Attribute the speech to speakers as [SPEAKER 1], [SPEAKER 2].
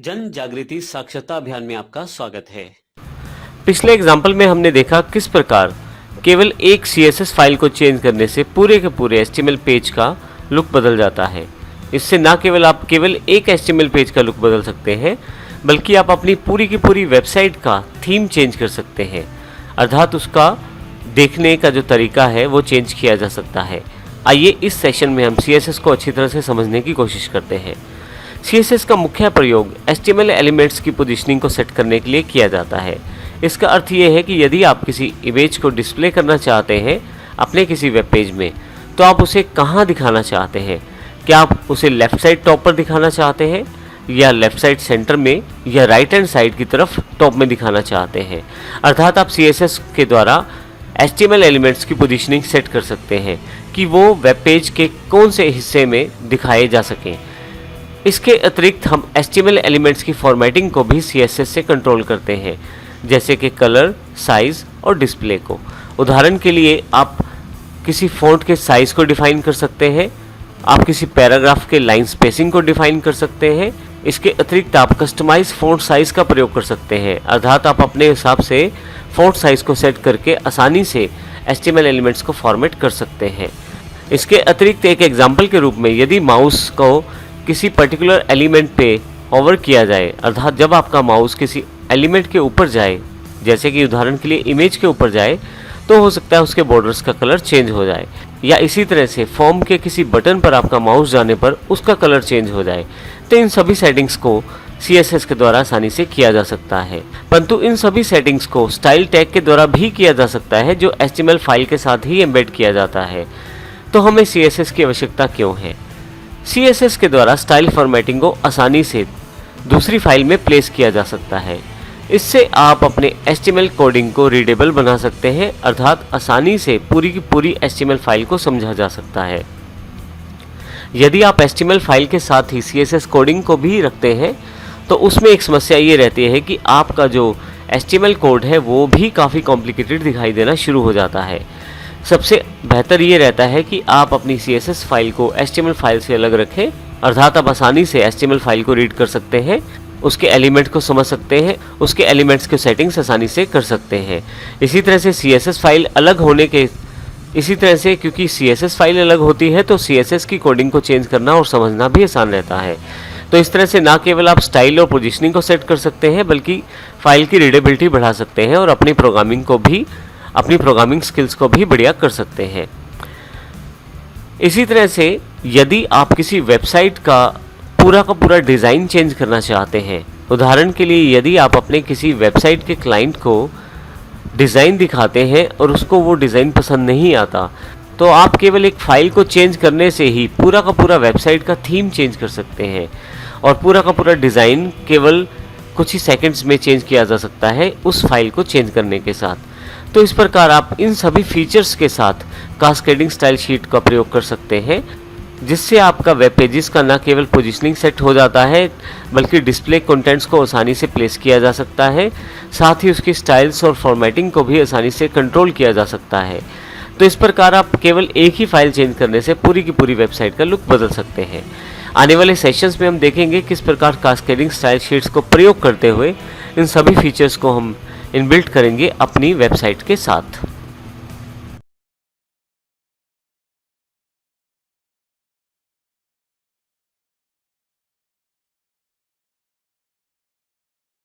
[SPEAKER 1] जन जागृति साक्षरता अभियान में आपका स्वागत है।
[SPEAKER 2] पिछले एग्जाम्पल में हमने देखा किस प्रकार केवल एक CSS फाइल को चेंज करने से पूरे के पूरे HTML पेज का लुक बदल जाता है। इससे ना केवल आप केवल एक HTML पेज का लुक बदल सकते हैं, बल्कि आप अपनी पूरी की पूरी वेबसाइट का थीम चेंज कर सकते हैं, अर्थात उसका देखने का जो तरीका है वो चेंज किया जा सकता है। आइए इस सेशन में हम CSS को अच्छी तरह से समझने की कोशिश करते हैं। CSS का मुख्य प्रयोग HTML एलिमेंट्स की पोजीशनिंग को सेट करने के लिए किया जाता है। इसका अर्थ ये है कि यदि आप किसी इमेज को डिस्प्ले करना चाहते हैं अपने किसी वेब पेज में, तो आप उसे कहाँ दिखाना चाहते हैं। क्या आप उसे लेफ़्ट साइड टॉप पर दिखाना चाहते हैं, या लेफ़्ट साइड सेंटर में, या राइट हैंड साइड की तरफ टॉप में दिखाना चाहते हैं। अर्थात आप CSS के द्वारा HTML एलिमेंट्स की पोजीशनिंग सेट कर सकते हैं कि वो वेब पेज के कौन से हिस्से में दिखाए जा सकें। इसके अतिरिक्त हम HTML एलिमेंट्स की फॉर्मेटिंग को भी CSS से कंट्रोल करते हैं, जैसे कि कलर, साइज़ और डिस्प्ले को। उदाहरण के लिए आप किसी फ़ॉन्ट के साइज़ को डिफ़ाइन कर सकते हैं, आप किसी पैराग्राफ के लाइन स्पेसिंग को डिफ़ाइन कर सकते हैं। इसके अतिरिक्त आप कस्टमाइज फ़ॉन्ट साइज़ का प्रयोग कर सकते हैं, अर्थात आप अपने हिसाब से फ़ॉन्ट साइज़ को सेट करके आसानी से HTML एलिमेंट्स को फॉर्मेट कर सकते हैं। इसके अतिरिक्त एक एग्जाम्पल के रूप में यदि माउस को किसी पर्टिकुलर एलिमेंट पे होवर किया जाए, अर्थात जब आपका माउस किसी एलिमेंट के ऊपर जाए, जैसे कि उदाहरण के लिए इमेज के ऊपर जाए, तो हो सकता है उसके बॉर्डर्स का कलर चेंज हो जाए, या इसी तरह से फॉर्म के किसी बटन पर आपका माउस जाने पर उसका कलर चेंज हो जाए। तो इन सभी सेटिंग्स को CSS के द्वारा आसानी से किया जा सकता है, परंतु इन सभी सेटिंग्स को स्टाइल टैग के द्वारा भी किया जा सकता है, जो HTML फाइल के साथ ही एम्बेड किया जाता है। तो हमें CSS की आवश्यकता क्यों है? CSS के द्वारा स्टाइल फॉर्मेटिंग को आसानी से दूसरी फाइल में प्लेस किया जा सकता है। इससे आप अपने HTML कोडिंग को रीडेबल बना सकते हैं, अर्थात आसानी से पूरी की पूरी HTML फाइल को समझा जा सकता है। यदि आप HTML फाइल के साथ ही CSS कोडिंग को भी रखते हैं, तो उसमें एक समस्या ये रहती है कि आपका जो HTML कोड है वो भी काफ़ी कॉम्प्लिकेटेड दिखाई देना शुरू हो जाता है। सबसे बेहतर ये रहता है कि आप अपनी CSS फाइल को HTML फाइल से अलग रखें, अर्थात आप आसानी से HTML फाइल को रीड कर सकते हैं, उसके एलिमेंट को समझ सकते हैं, उसके एलिमेंट्स के सेटिंग्स आसानी से कर सकते हैं। इसी तरह से CSS फाइल अलग होने के क्योंकि CSS फाइल अलग होती है, तो CSS की कोडिंग को चेंज करना और समझना भी आसान रहता है। तो इस तरह से ना केवल आप स्टाइल और पोजीशनिंग को सेट कर सकते हैं, बल्कि फाइल की रीडेबिलिटी बढ़ा सकते हैं और अपनी प्रोग्रामिंग स्किल्स को भी बढ़िया कर सकते हैं। इसी तरह से यदि आप किसी वेबसाइट का पूरा डिज़ाइन चेंज करना चाहते हैं, उदाहरण के लिए यदि आप अपने किसी वेबसाइट के क्लाइंट को डिज़ाइन दिखाते हैं और उसको वो डिज़ाइन पसंद नहीं आता, तो आप केवल एक फ़ाइल को चेंज करने से ही पूरा वेबसाइट का थीम चेंज कर सकते हैं और पूरा डिज़ाइन केवल कुछ ही सेकंड्स में चेंज किया जा सकता है उस फाइल को चेंज करने के साथ। तो इस प्रकार आप इन सभी फीचर्स के साथ कास्केडिंग स्टाइल शीट का प्रयोग कर सकते हैं, जिससे आपका वेब पेजेस का न केवल पोजीशनिंग सेट हो जाता है, बल्कि डिस्प्ले कंटेंट्स को आसानी से प्लेस किया जा सकता है, साथ ही उसकी स्टाइल्स और फॉर्मेटिंग को भी आसानी से कंट्रोल किया जा सकता है। तो इस प्रकार आप केवल एक ही फाइल चेंज करने से पूरी की पूरी वेबसाइट का लुक बदल सकते हैं। आने वाले सेशंस में हम देखेंगे किस प्रकार कास्केडिंग स्टाइल शीट्स को प्रयोग करते हुए इन सभी फीचर्स को हम इनबिल्ट करेंगे अपनी वेबसाइट के साथ।